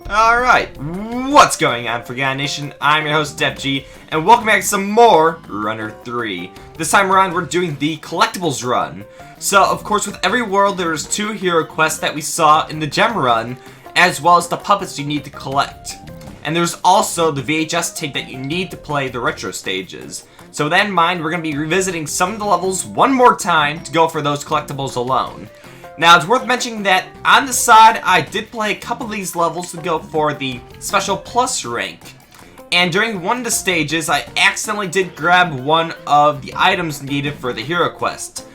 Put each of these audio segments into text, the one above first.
Alright, what's going on, Forgotten Nation? I'm your host, DevG, and welcome back to some more Runner 3. This time around, we're doing the collectibles run. So, of course, with every world, there's 2 hero quests that we saw in the gem run, as well as the puppets you need to collect. And there's also the VHS tape that you need to play the retro stages. So with that in mind, we're going to be revisiting some of the levels one more time to go for those collectibles alone. Now, it's worth mentioning that on the side, I did play a couple of these levels to go for the Special Plus rank. And during one of the stages, I accidentally did grab one of the items needed for the hero quest.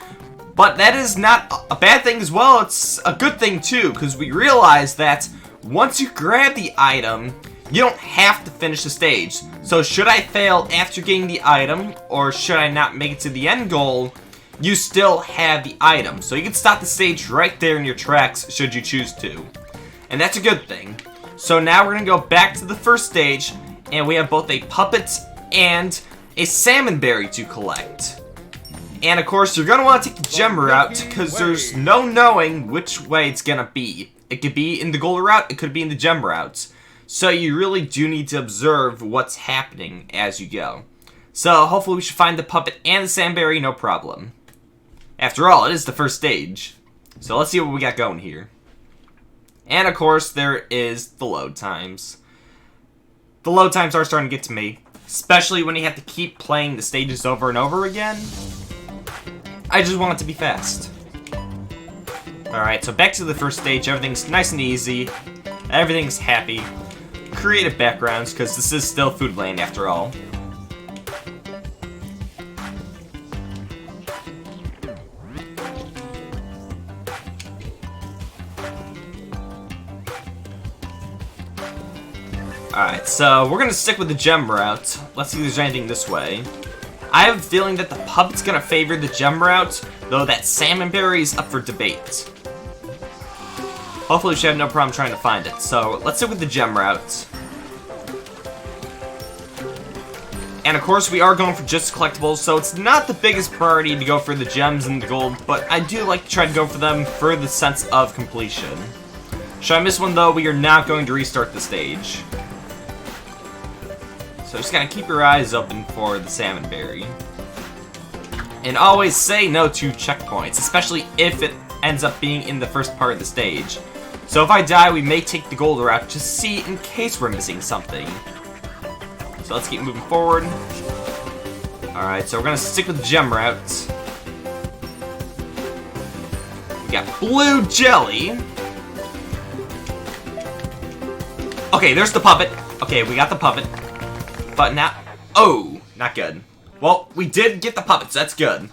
But that is not a bad thing as well, it's a good thing too, because we realized that once you grab the item, you don't have to finish the stage. So should I fail after getting the item, or should I not make it to the end goal, you still have the item. So you can stop the stage right there in your tracks, should you choose to. And that's a good thing. So now we're going to go back to the first stage, and we have both a puppet and a salmon berry to collect. And of course, you're going to want to take the gem route, because there's no knowing which way it's going to be. It could be in the gold route, it could be in the gem route. So you really do need to observe what's happening as you go. So hopefully we should find the puppet and the salmon berry, no problem. After all, it is the first stage. So let's see what we got going here. And of course, there is the load times. The load times are starting to get to me, especially when you have to keep playing the stages over and over again. I just want it to be fast. Alright, so back to the first stage. Everything's nice and easy. Everything's happy. Creative backgrounds, because this is still Foodland after all. Alright, so we're gonna stick with the gem route. Let's see if there's anything this way. I have a feeling that the puppet's gonna favor the gem route, though that salmon berry is up for debate. Hopefully we should have no problem trying to find it. So let's stick with the gem route. And of course we are going for just collectibles, so it's not the biggest priority to go for the gems and the gold, but I do like to try to go for them for the sense of completion. Should I miss one though, we are not going to restart the stage. So just gotta keep your eyes open for the salmon berry. And always say no to checkpoints, especially if it ends up being in the first part of the stage. So if I die, we may take the gold route to see in case we're missing something. So let's keep moving forward. Alright, so we're gonna stick with the gem route. We got blue jelly. Okay, there's the puppet. Okay, we got the puppet. But now, oh, not good. Well, we did get the puppets, that's good.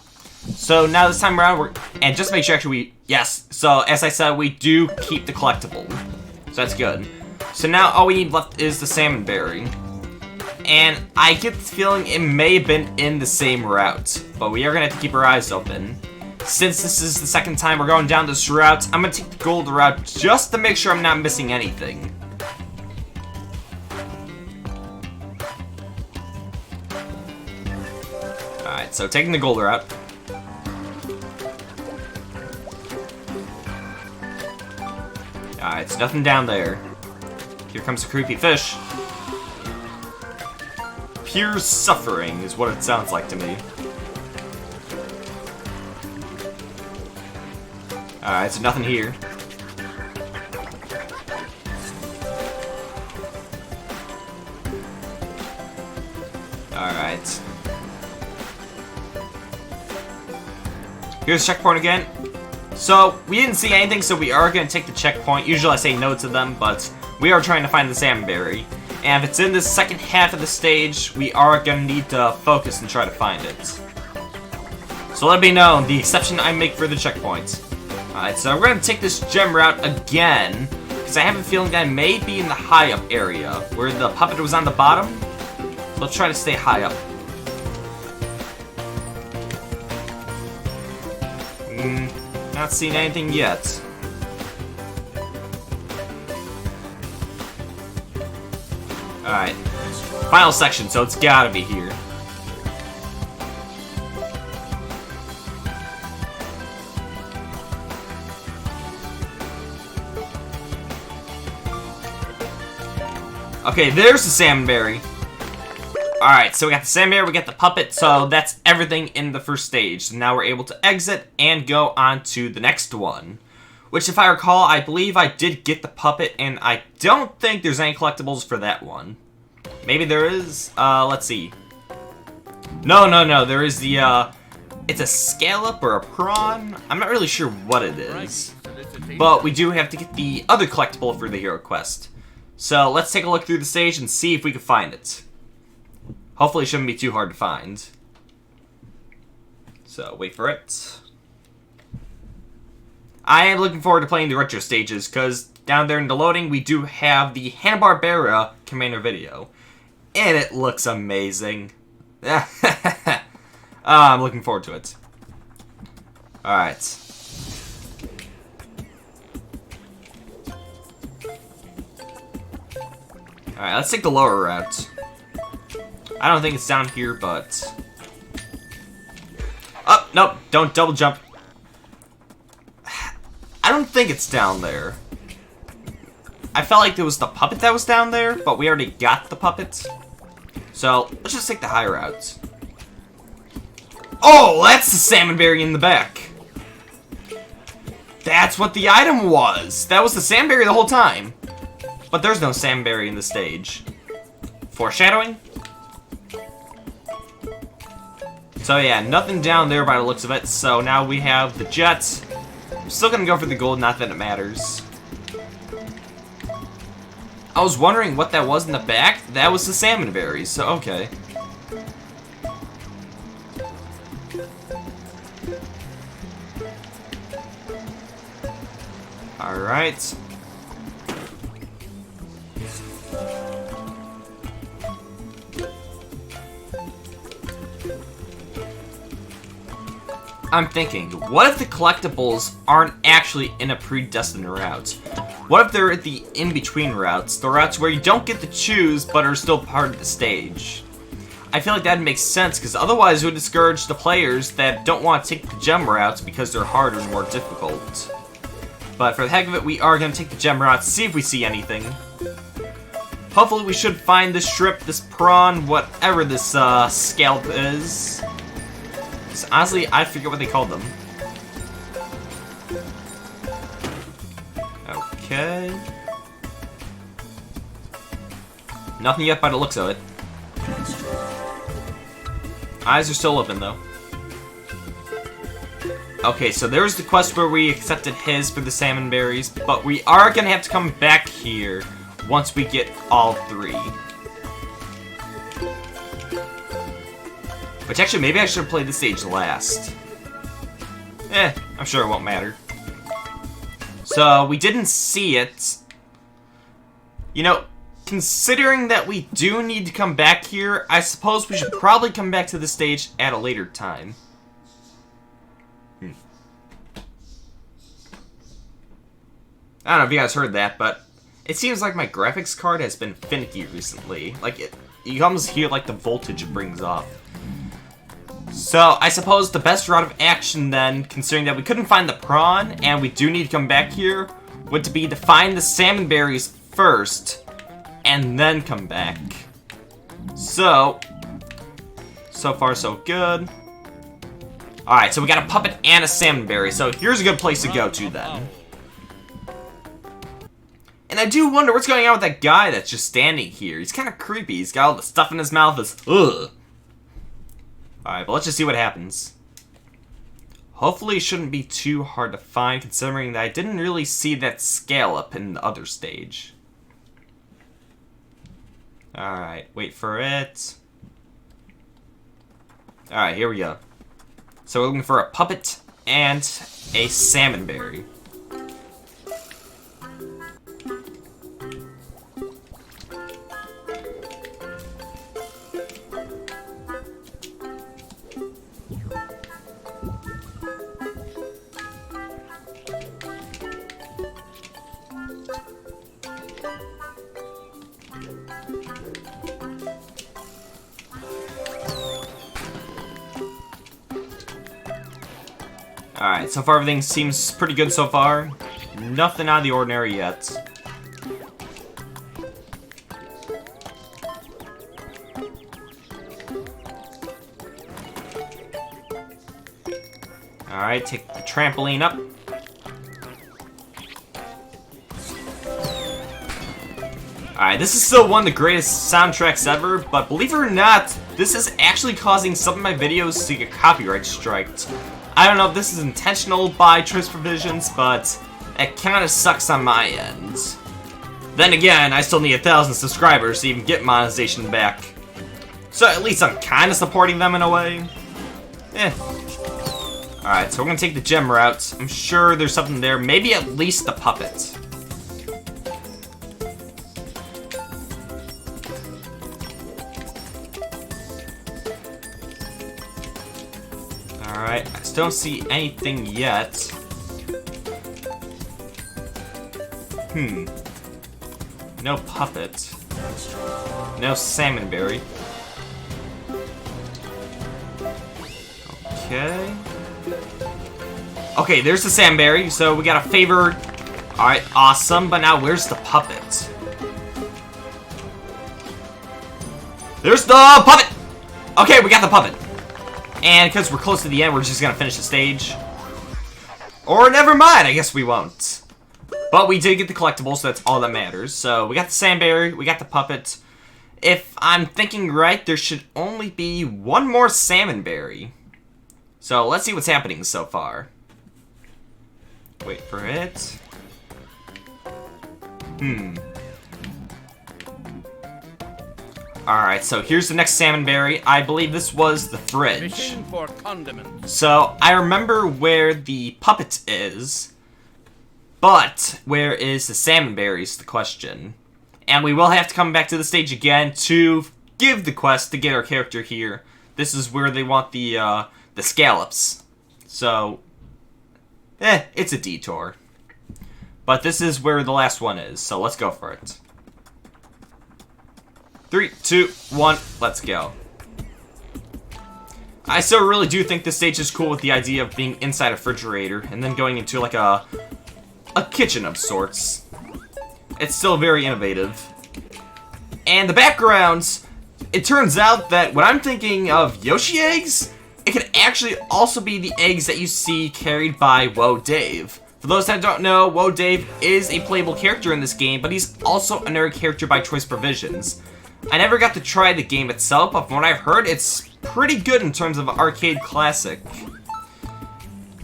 So now this time around, and just to make sure actually yes, so as I said, we do keep the collectible. So that's good. So now all we need left is the salmon berry. And I get the feeling it may have been in the same route, but we are gonna have to keep our eyes open. Since this is the second time we're going down this route, I'm gonna take the gold route just to make sure I'm not missing anything. Alright, so taking the gold route. Alright, it's nothing down there. Here comes a creepy fish. Pure suffering is what it sounds like to me. Alright, so nothing here. Alright. Here's the checkpoint again. So, we didn't see anything, so we are going to take the checkpoint. Usually I say no to them, but we are trying to find the salmon berry. And if it's in the second half of the stage, we are going to need to focus and try to find it. So let me know the exception I make for the checkpoints. Alright, so we're going to take this gem route again, because I have a feeling that I may be in the high up area, where the puppet was on the bottom. So let's try to stay high up. Not seen anything yet. Alright. Final section, so it's gotta be here. Okay, there's the salmonberry. Alright, so we got the salmonberry, we got the puppet, so that's everything in the first stage. So now we're able to exit and go on to the next one. Which, if I recall, I believe I did get the puppet, and I don't think there's any collectibles for that one. Maybe there is? Let's see. No, there is the, it's a scallop or a prawn? I'm not really sure what it is. But we do have to get the other collectible for the hero quest. So let's take a look through the stage and see if we can find it. Hopefully it shouldn't be too hard to find. So, wait for it. I am looking forward to playing the retro stages, because down there in the loading, we do have the Hanna-Barbera Commander video. And it looks amazing. I'm looking forward to it. Alright. Alright, let's take the lower route. I don't think it's down here, but... Oh, nope, don't double jump. I don't think it's down there. I felt like there was the puppet that was down there, but we already got the puppet. So, let's just take the high route. Oh, that's the salmonberry in the back. That's what the item was. That was the salmonberry the whole time. But there's no salmonberry in the stage. Foreshadowing? So yeah, nothing down there by the looks of it. So now we have the jet. I'm still gonna go for the gold, not that it matters. I was wondering what that was in the back. That was the salmonberry, so okay. Alright. I'm thinking, what if the collectibles aren't actually in a predestined route? What if they're at the in-between routes, the routes where you don't get to choose but are still part of the stage? I feel like that makes sense, because otherwise it would discourage the players that don't want to take the gem routes because they're harder and more difficult. But for the heck of it, we are going to take the gem route, see if we see anything. Hopefully we should find this shrimp, this prawn, whatever this scallop is. Honestly, I forget what they called them. Okay. Nothing yet by the looks of it. Eyes are still open, though. Okay, so there's the quest where we accepted his for the salmon berries, but we are gonna have to come back here once we get all three. Which actually, maybe I should have played this stage last. I'm sure it won't matter. So, we didn't see it. You know, considering that we do need to come back here, I suppose we should probably come back to the stage at a later time. I don't know if you guys heard that, but it seems like my graphics card has been finicky recently. Like, you almost hear like the voltage it brings off. So, I suppose the best route of action then, considering that we couldn't find the prawn, and we do need to come back here, would be to find the salmon berries first, and then come back. So far so good. Alright, so we got a puppet and a salmon berry, so here's a good place to go to then. And I do wonder what's going on with that guy that's just standing here. He's kind of creepy. He's got all the stuff in his mouth. Ugh. Alright, but let's just see what happens. Hopefully it shouldn't be too hard to find, considering that I didn't really see that scallop in the other stage. Alright, wait for it. Alright, here we go. So we're looking for a puppet and a salmon berry. Alright, so far everything seems pretty good so far. Nothing out of the ordinary yet. Alright, take the trampoline up. Alright, this is still one of the greatest soundtracks ever, but believe it or not, this is actually causing some of my videos to get copyright striked. I don't know if this is intentional by choice provisions, but it kinda sucks on my end. Then again, I still need 1,000 subscribers to even get monetization back. So at least I'm kinda supporting them in a way. Alright, so we're gonna take the gem route. I'm sure there's something there, maybe at least the puppet. Alright, I still don't see anything yet. No puppet. No salmonberry. Okay. Okay, there's the salmonberry, so we got a favor. Alright, awesome, but now where's the puppet? There's the puppet! Okay, we got the puppet. And because we're close to the end, we're just gonna finish the stage. Or never mind, I guess we won't. But we did get the collectible, so that's all that matters. So we got the salmonberry, we got the puppet. If I'm thinking right, there should only be one more salmonberry. So let's see what's happening so far. Wait for it. Alright, so here's the next salmonberry. I believe this was the fridge. For condiments. So I remember where the puppet is, but where is the salmonberry is the question. And we will have to come back to the stage again to give the quest to get our character here. This is where they want the scallops. So, it's a detour. But this is where the last one is, so let's go for it. 3, 2, 1, let's go. I still really do think this stage is cool with the idea of being inside a refrigerator and then going into like a kitchen of sorts. It's still very innovative. And the backgrounds, it turns out that when I'm thinking of Yoshi eggs, it could actually also be the eggs that you see carried by Woe Dave. For those that don't know, Woe Dave is a playable character in this game, but he's also another character by choice provisions. I never got to try the game itself, but from what I've heard, it's pretty good in terms of an arcade classic.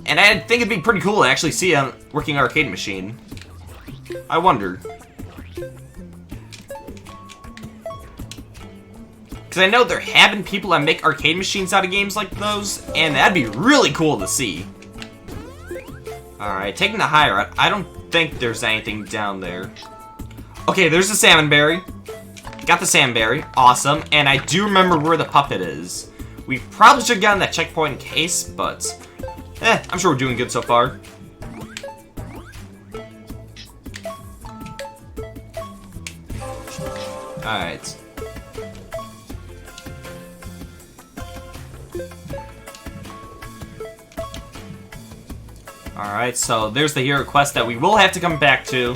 And I think it'd be pretty cool to actually see a working arcade machine. I wondered. Because I know there have been people that make arcade machines out of games like those, and that'd be really cool to see. Alright, taking the high route. I don't think there's anything down there. Okay, there's the salmonberry. Got the salmonberry. Awesome. And I do remember where the puppet is. We probably should have gotten that checkpoint in case, but I'm sure we're doing good so far. Alright. Alright, so there's the hero quest that we will have to come back to.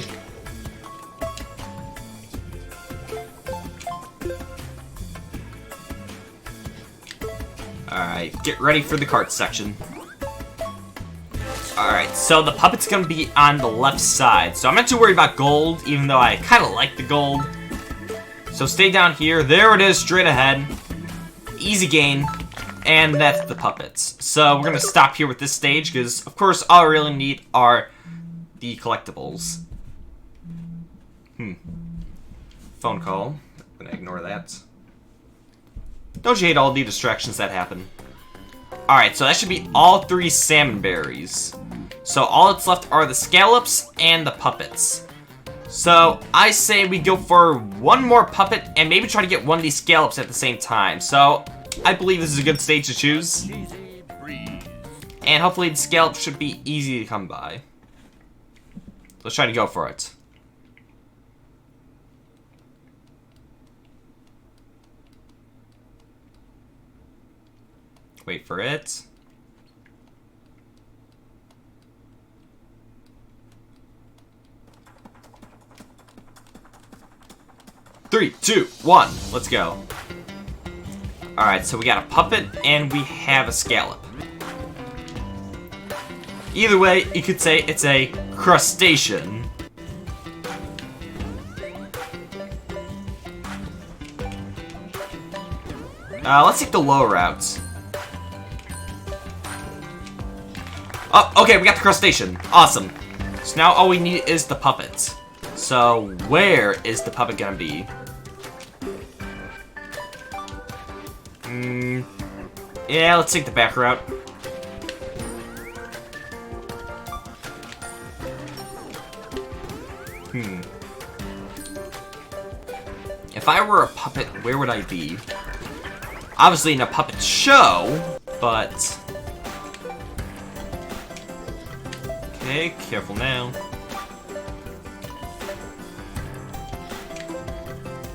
Alright, get ready for the cart section. Alright, so the puppet's gonna be on the left side. So I'm not too worried about gold, even though I kind of like the gold. So stay down here. There it is, straight ahead. Easy gain. And that's the puppets. So we're gonna stop here with this stage, because, of course, all I really need are the collectibles. Phone call. I'm gonna ignore that. Don't you hate all the distractions that happen? Alright, so that should be all 3 salmonberries. So all that's left are the scallops and the puppets. So I say we go for one more puppet and maybe try to get one of these scallops at the same time. So I believe this is a good stage to choose. And hopefully the scallop should be easy to come by. Let's try to go for it. Wait for it. Three, 2, 1, let's go. Alright, so we got a puppet and we have a scallop. Either way, you could say it's a crustacean. Let's take the low routes. Oh, okay, we got the crustacean. Awesome. So now all we need is the puppet. So where is the puppet gonna be? Yeah, let's take the back route. If I were a puppet, where would I be? Obviously in a puppet show, but... Okay, careful now.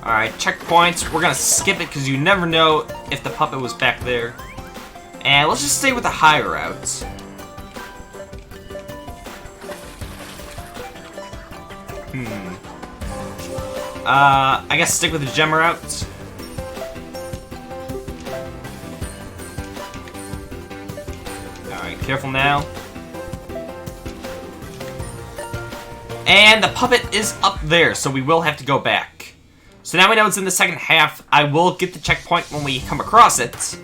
Alright, checkpoints. We're gonna skip it because you never know if the puppet was back there. And let's just stay with the high routes. I guess stick with the gem routes. Alright, careful now. And the puppet is up there, so we will have to go back. So now we know it's in the second half. I will get the checkpoint when we come across it.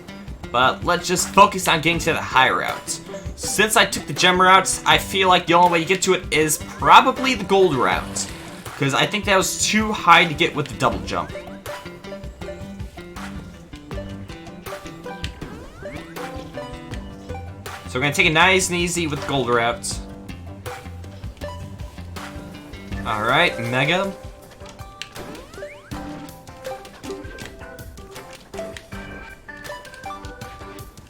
But let's just focus on getting to the high route. Since I took the gem routes, I feel like the only way you get to it is probably the gold route. Because I think that was too high to get with the double jump. So we're going to take it nice and easy with the gold route. Alright, Mega.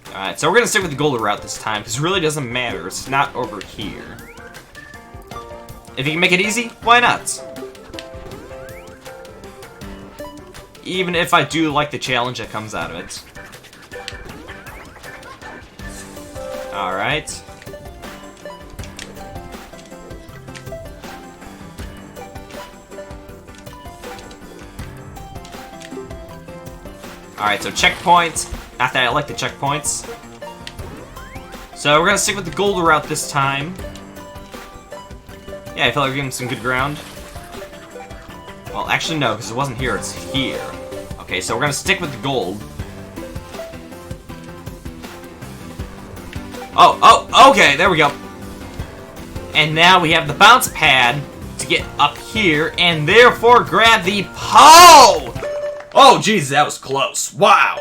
Alright, so we're going to stick with the gold route this time, because it really doesn't matter. It's not over here. If you can make it easy, why not? Even if I do like the challenge that comes out of it. Alright. Alright, so checkpoints. Not that I like the checkpoints. So we're gonna stick with the gold route this time. Yeah, I feel like we're getting some good ground. Well, actually no, because it wasn't here, it's here. Okay, so we're gonna stick with the gold. Oh, okay, there we go. And now we have the bounce pad to get up here, and therefore grab the pole! Oh, jeez, that was close. Wow.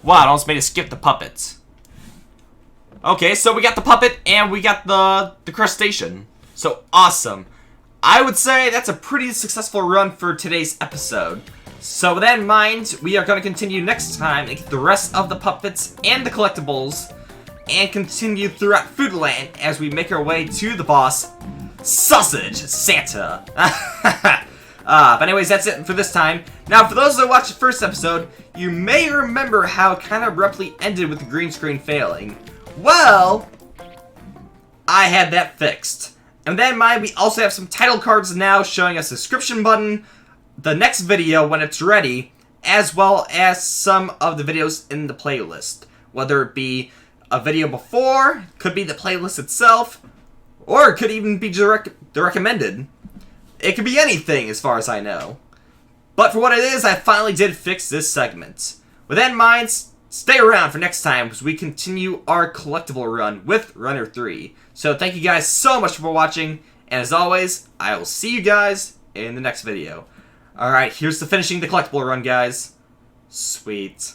Wow, it almost made us skip the puppets. Okay, so we got the puppet, and we got the crustacean. So, awesome. I would say that's a pretty successful run for today's episode. So with that in mind, we are going to continue next time and get the rest of the puppets and the collectibles, and continue throughout Foodland as we make our way to the boss, Sausage Santa. But anyways, that's it for this time. Now, for those that watched the first episode, you may remember how it kind of abruptly ended with the green screen failing. Well, I had that fixed. And with that in mind, we also have some title cards now showing a subscription button, the next video when it's ready, as well as some of the videos in the playlist. Whether it be a video before, could be the playlist itself, or it could even be the recommended. It could be anything as far as I know. But for what it is, I finally did fix this segment. With that in mind, stay around for next time as we continue our collectible run with Runner 3. So thank you guys so much for watching, and as always, I will see you guys in the next video. Alright, here's to finishing the collectible run, guys. Sweet.